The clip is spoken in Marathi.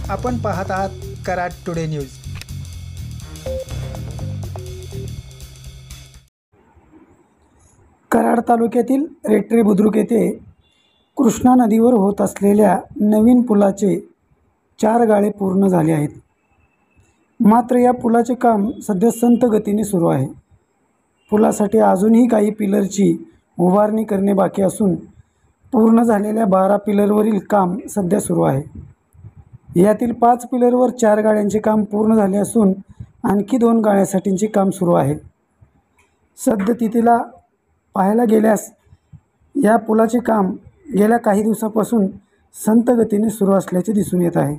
आपण पाहत आहात कराड टुडे न्यूज। कराड तालुक्यातील रेट्रे बुद्रुक येथे कृष्णा नदीवर होत असलेल्या नवीन पुलाचे 4 गाळे पूर्ण झाले आहेत। मात्र या पुलाचे काम सध्या संथ गतीने सुरू आहे। पुलासाठी अजूनही काही पिलरची उभारणी करणे बाकी असून पूर्ण झालेल्या 12 पिलरवरील काम सध्या सुरू आहे। यातील 5 पिलरवर 4 गाळ्यांचे काम पूर्ण झाले असून आणखी 2 गाळ्यासाठीचे काम सुरू आहे। सद्यस्थितीला पाहायला गेल्यास या पुलाचे काम गेल्या काही दिवसापासून संथ गतीने सुरू असल्याचे दिसून येत आहे।